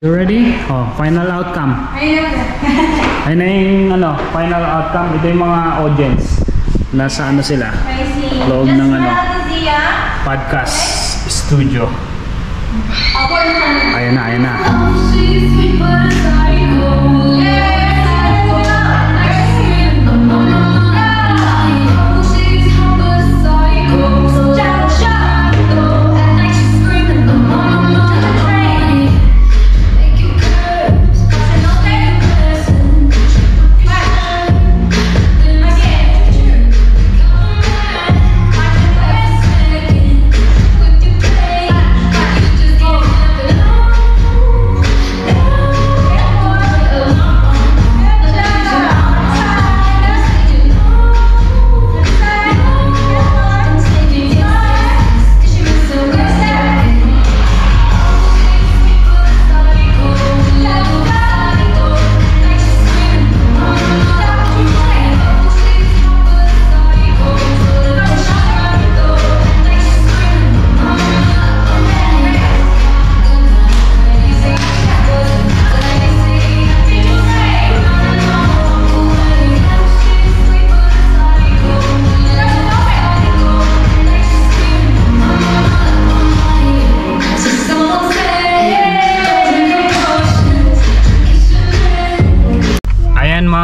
You ready? Oh, final outcome. Ayun na yung final outcome. Ito yung mga audience. Nasa sila? Loob ng podcast studio. Ayan na.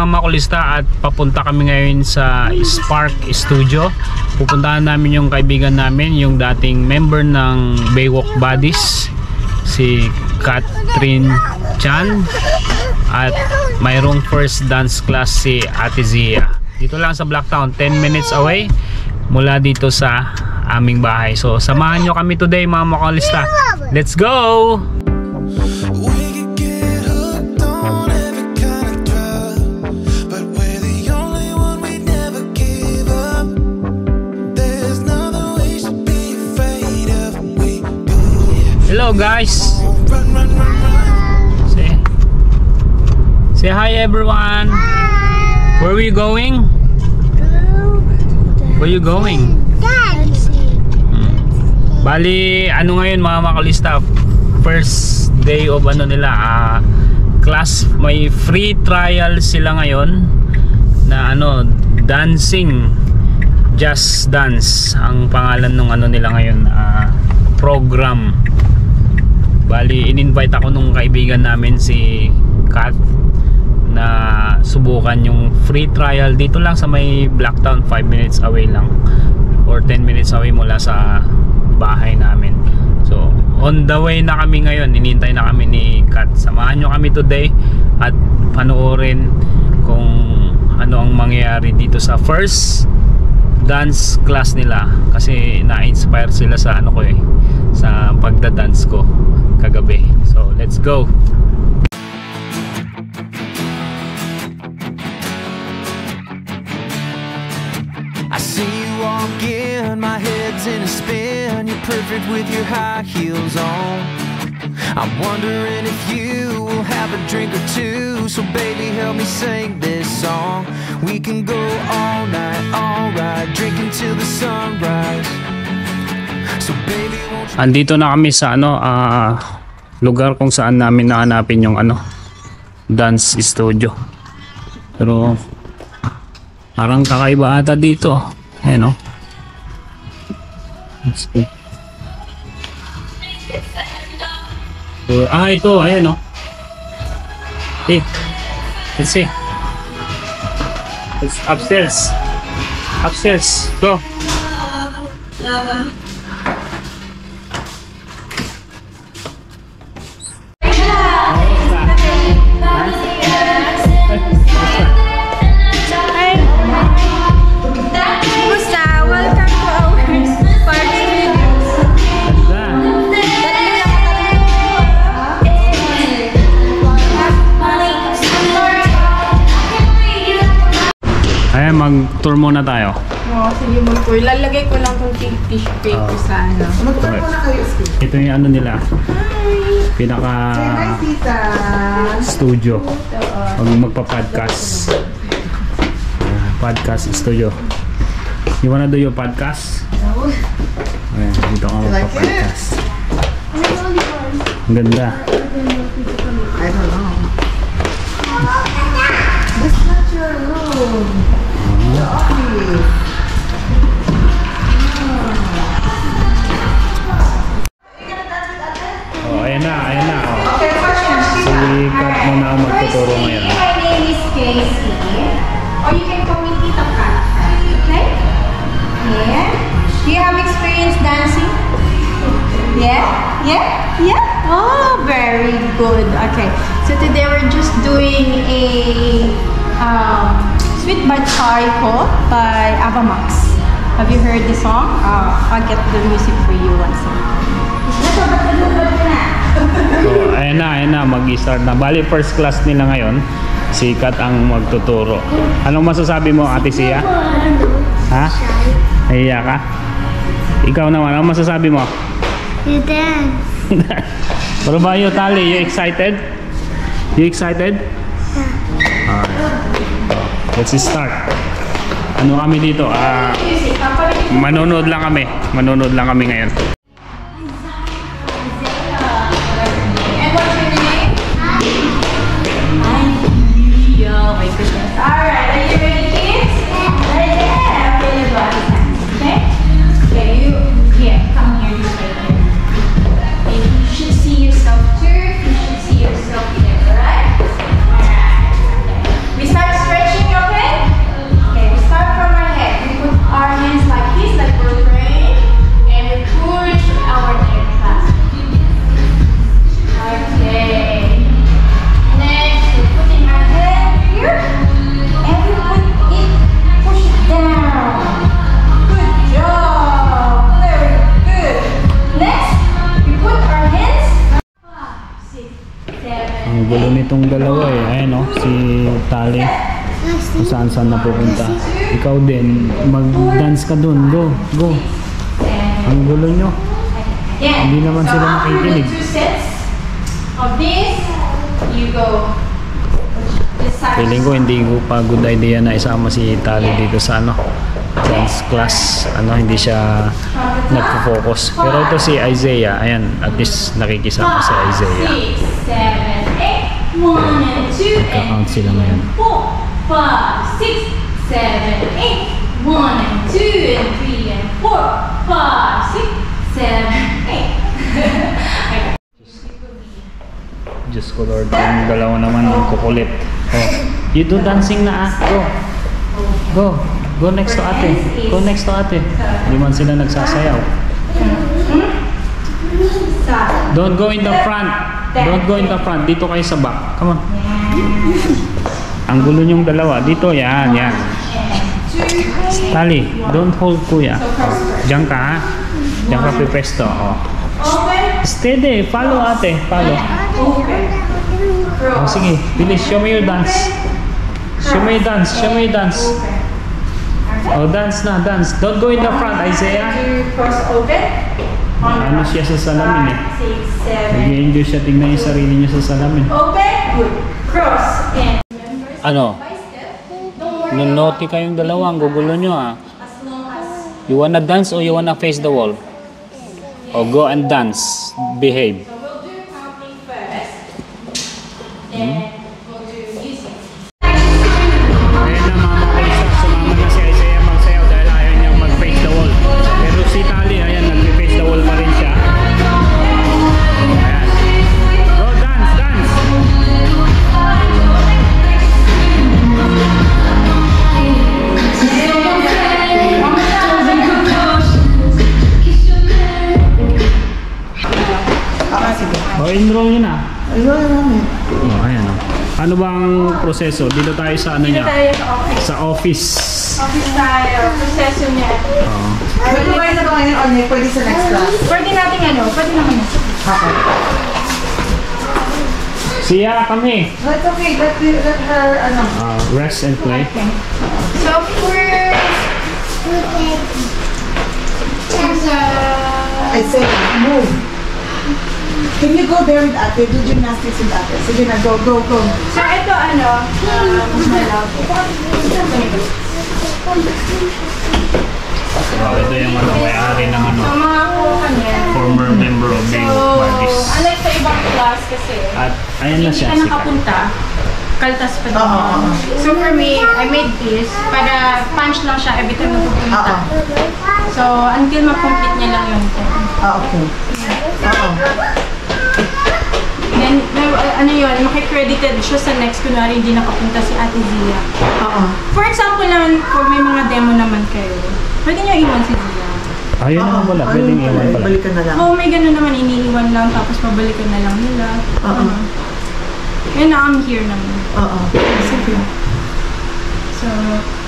Makulista, at papunta kami ngayon sa Spark Studio. Pupuntahan namin yung kaibigan namin, yung dating member ng Baywalk Buddies, si Catherine Chan, at mayroong first dance class si Ate Zia. Dito lang sa Blacktown, 10 minutes away mula dito sa aming bahay. So samahan nyo kami today mga makulista. Let's go! Hello guys. Say hi everyone. Hi. Where are we going? Where are you going? Bali, ngayon mga makulista, first day of nila, class, may free trial sila ngayon na dancing, just dance ang pangalan ng nila ngayon, program. Bali, in-invite ako nung kaibigan namin si Kat na subukan yung free trial dito lang sa may Blacktown, 5 minutes away lang or 10 minutes away mula sa bahay namin. So on the way na kami ngayon, inintay na kami ni Kat. Samahan nyo kami today at panoorin kung ano ang mangyayari dito sa first dance class nila, kasi na-inspire sila sa sa pagda-dance ko kagabi. So let's go. I see you walk in, my head's in a spin. You're perfect with your high heels on. I'm wondering if you will have a drink or two. So baby, help me sing this song. We can go all night, alright, drinking till the sunrise. So baby, won't you... Andito na kami sa lugar kung saan namin nahanapin yung dance studio. Pero parang kakaiba ata dito. Ayan ito, ayan Hey, let's see. It's upstairs. Upstairs, go. Mag-tour muna tayo. Sige, mag-tour. Lalagay ko lang itong tissue paper sa Mag-tour muna kayo. Ito yung nila. Pinaka studio. Pag magpa-podcast. Podcast studio. You wanna do your podcast? No. Ayan, dito ka magpa-podcast. Ang ganda. Kat mo na ang magtuturo ngayon. My name is Casey. Or you can call me Tita Kat. Okay? Yeah. Do you have experience dancing? Yeah? Yeah? Yeah? Oh, very good. Okay. So today we're just doing a Sweet by Taiko by Avamax. Have you heard the song? I'll get the music for you once. So, ayan na, mag-start na. Bali, first class nila ngayon. Si Kat ang magtuturo. Anong masasabi mo, Ate Sia? Ha? Nahiya ka? Ikaw naman, anong masasabi mo? You dance. What about you, Tali? You excited? You excited? Alright. Let's start. Ano kami dito? Manonood lang kami. Manonood lang kami ngayon. And what's your name? Oh my goodness. Alright, are you ready, kids? Yeah. Okay, you got it. Okay? Okay, here, come here, you right here. Okay, you should see yourself turn. You should see yourself there, alright? Alright. Okay. We start stretching, okay? Okay, we start from our head. We put our hands like this, like we're praying. And we push our neck back. Okay. Next, we're putting our head here. And we put it, push it down. Good job. Very good. Next, we put our hands 5, 6, 7, Ang gulo nitong dalawa eh. Ayan o, si Tali. Kung saan napupunta. Ikaw din, mag-dance ka dun. Go, go. Ang gulo nyo. Yeah. Hindi naman sila makikinig. After 2 sets of this, you go this side. Feeling ko hindi ko pa good idea na isama si Tali dito sa dance class. Hindi siya nagpo-focus. Pero ito si Isaiah, ayan, at least nakikisama si Isaiah. 6, 7, 8, 1 and 2 Nagka-count and sila ngayon. 4, 5, 6, 7, 8, 1 and 2 and 3 and 4, 5, 6, 7, 8. Diyos ko Lord, yung dalawa naman ang kukulit. Oh, you do dancing na Go. Go. Go next to ate. Go next to ate. Hindi man sila nagsasayaw. Don't go in the front. Don't go in the front. Dito kayo sa back. Come on. Ang gulo nyong dalawa. Dito, yan. Tali, don't hold kuya. Diyan ka ha. Diyan ka pipresto. Oh. Steady. Follow ate. Follow. Oh, sige. Bilis. Show me your dance. Show me your dance. Show me your dance. Oh, dance na. Dance. Don't go in the front, Isaiah. Cross open. Ano siya sa salamin eh. 6, 7. Nag-i-enjoy siya. Tignan yung sarili niya sa salamin. Open. Good. Cross and Ano? Nunoti kayong dalawa. Ang gugulo nyo ah. as long as You wanna dance or you wanna face the wall? Or go and dance. Behave. so we'll do counting first. Then we'll do music. Ayan na mga makulista. Sumama na si Isaiah magsayaw dahil ayaw niyang mag-face the wall. Pero si Tali, ayan, nag-face the wall pa rin siya. Ayan. Go, dance, dance! enroll nyo na. Enroll na namin. Oh, ayan o. Ano bang proseso? Dito tayo sa ano Dito niya? tayo sa office. Sa office. Office tayo. Proseso niya. Oh. Pwede ba na ba ngayon online? Pwede sa next class? Pwede natin ano? Pwede naman. Okay. Siya kami. No, it's okay. Let her, ano. Rest and play. Okay. So first, I say, move. Can you go there with ate? Do gymnastics with ate. Sige na, go, go, go. so ito ano, Oh, ito yung ano, may-ari ng ano, sa mga kuha niya. former member of the So, Barbies. unlike sa ibang class kasi, At ayan na hindi siya. ka nakapunta, kaltas pa din. Oo. So for me, I made this para punch lang siya every time na pupunta. So until ma-complete niya lang yung Ah, okay. Oo. Then, ano ano yun, makicredited siya sa next, kunwari hindi nakapunta si Ate Zia. Oo. For example naman, kung may mga demo naman kayo, pwede nyo iwan si Zia. Ayun naman pala, pwedeng iwan pala. Balikan na lang. Oo, may gano'n naman, iniiwan lang, tapos pabalikan na lang nila. Oo. Yun na, I'm here naman. Oo. Sige. So,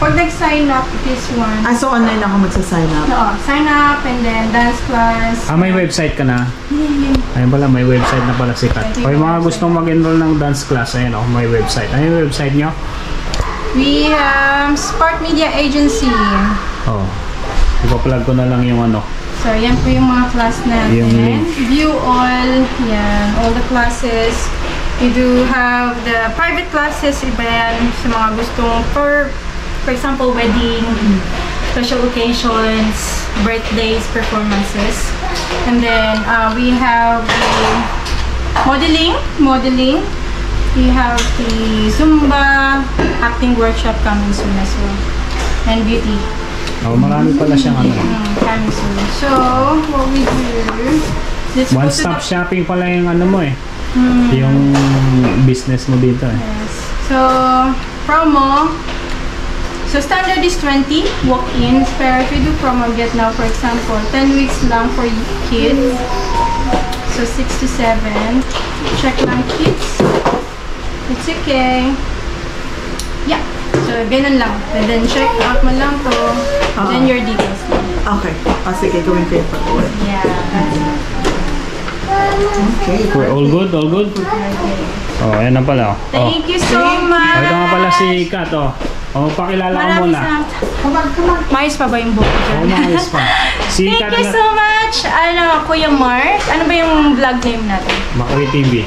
pag nag-sign up, this one. So online ako magsa-sign up. Oo, sign up and then dance class. May website ka na? Ayun pala, may website na pala si Kat. O yung mga gustong mag-enroll ng dance class, ayun o, may website. Ano yung website nyo? We have Spark Media Agency. Oh, ipa-plug ko na lang yung ano. So, yan po yung mga class natin. Yung link. View all, yan, all the classes. We do have the private classes, iba yan sa mga gustong, for example, wedding, special occasions, birthdays, performances. And then, we have the modeling. We have the Zumba, acting workshop coming soon as well. And beauty. Oh, marami pala siyang ano. Coming soon. So, what we do, let's go to One-stop the- shopping pala yung ano mo eh. Yung business mo dito eh. Yes. So, promo. So, standard is 20 walk-ins. Pero if you do promo, get now, for example, 10 weeks lang for kids. So, 6 to 7. Check lang kids. It's okay. Yeah. So, ganun lang. And then, check out mo lang to. Then, your details lang. Okay. Sige, gawin ko yung pag-uwi. Yeah, that's it. Okay. We're all good? All good? Oh, ayan na pala. Oh. Thank you so much. Ito nga pala si Kat, oh. Oh, pakilala ka Maraming muna. salamat. Mayos pa ba yung buhok ko Oh, dyan? maayos pa. Si Thank Kat you na, so much, Kuya Mark. Ano ba yung vlog name natin? Makoy TV.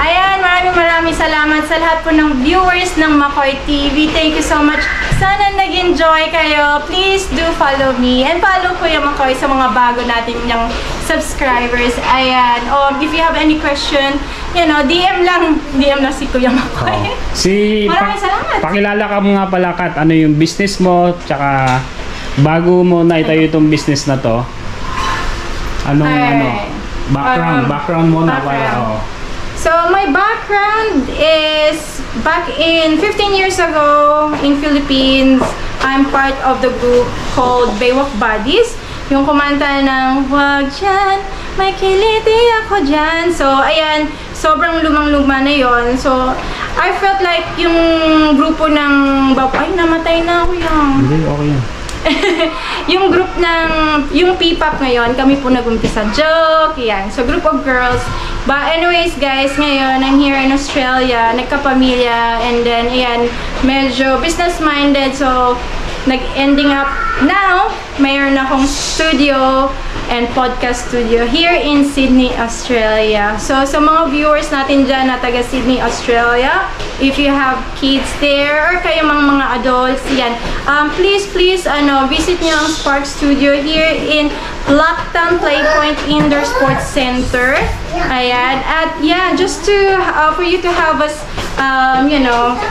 Ayan, maraming salamat sa lahat po ng viewers ng Makoy TV. Thank you so much. Sana nag-enjoy kayo. Please do follow me and follow Kuya Makoy sa mga bago natin yung subscribers. Ayan. If you have any question, DM na si Kuya Makoy. Oh. Maraming salamat. Pakilala ka nga pala, Kat. Ano yung business mo? Tsaka bago mo na itayo itong business na to, anong Alright. background mo na pala. Background. Oh. So, my background is back in 15 years ago in Philippines. I'm part of the group called Baywalk Buddies. Yung kumanta ng "Wag dyan, may kiliti ako dyan." So, ayan, sobrang lumang-luma na yon. So, I felt like yung grupo ng... Ay, namatay na ako yan. Hindi, okay yan. Yung group ng, yung P-pop ngayon, kami po nag-umpisa. Joke, yan. So, group of girls. But anyways, guys, ngayon, I'm here in Australia, nagkapamilya, and then, ayan, medyo business-minded. So, nag-ending up now, mayroon akong studio and podcast studio here in Sydney, Australia. So, sa mga viewers natin dyan na taga Sydney, Australia, if you have kids there or kayo mga adults, yan, please, visit nyo ang Spark Studio here in Blacktown Playpoint Indoor Sports Center. Ayan. At yeah, just to, for you to have us,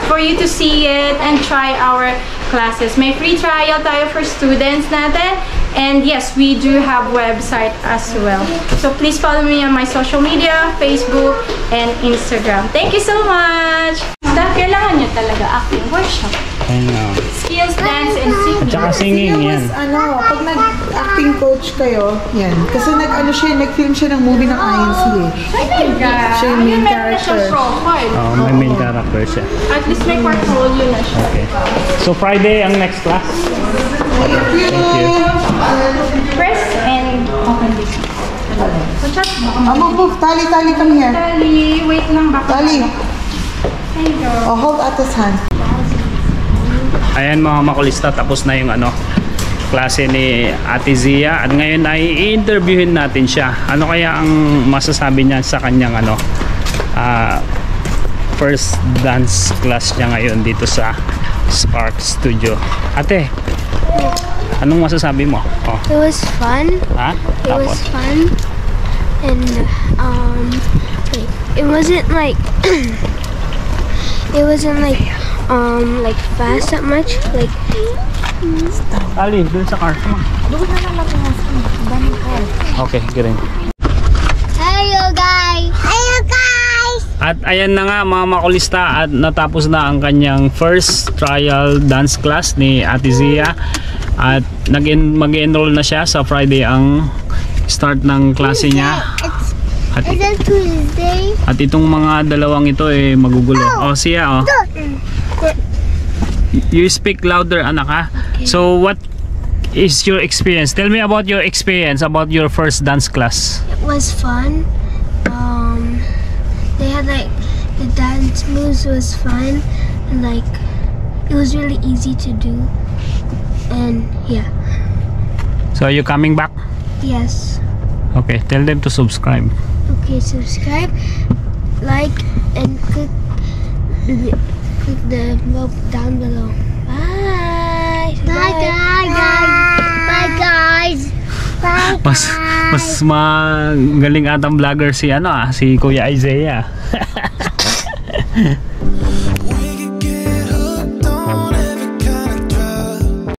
for you to see it and try our classes. May free trial tayo for students natin. And yes, we do have website as well. So please follow me on my social media, Facebook and Instagram. Thank you so much! Kailangan nyo talaga acting workshop. Skills, dance, and singing. At saka singing, yan. Pag nag-acting coach kayo, yan. Kasi nag-film siya ng movie ng INC eh. Siya yung main character. Oh, may main character siya. At least may portfolio na siya. Okay. So, Friday ang next class? Thank you. Press and open this. So, chat. Move. Tali kami here. Tali, wait lang baka. Tali. There you go. Oh, hold Ate's hand. Ayan mga makulista, tapos na yung klase ni Ate Zia. At ngayon ay i-interviewin natin siya. Ano kaya ang masasabi niya sa kanyang first dance class niya ngayon dito sa Spark Studio. Ate, anong masasabi mo? Oh. It was fun. Ha? It was fun. And it wasn't like it wasn't like fast that much. Like Ali, dun sa car. Come on. Okay, ganun. Hello guys. Hello guys. At ayan na nga mga makulista, at natapos na ang kanyang first trial dance class ni Ate Zia. At mag-enroll na siya sa Friday ang start ng klase niya. At, Is it Tuesday? at itong mga dalawang ito magugulo. Oh, Zia, oh. You speak louder, anak, ha? Okay. So what is your experience? Tell me about your experience about your first dance class. It was fun. They had like the dance moves was fun, and like it was really easy to do. And yeah, So are you coming back? yes. Okay, tell them to subscribe. Okay, subscribe, like, and click the bell down below. Bye. Bye guys. Bye guys. Bye Mas magaling atang vlogger si si Kuya Isaiah.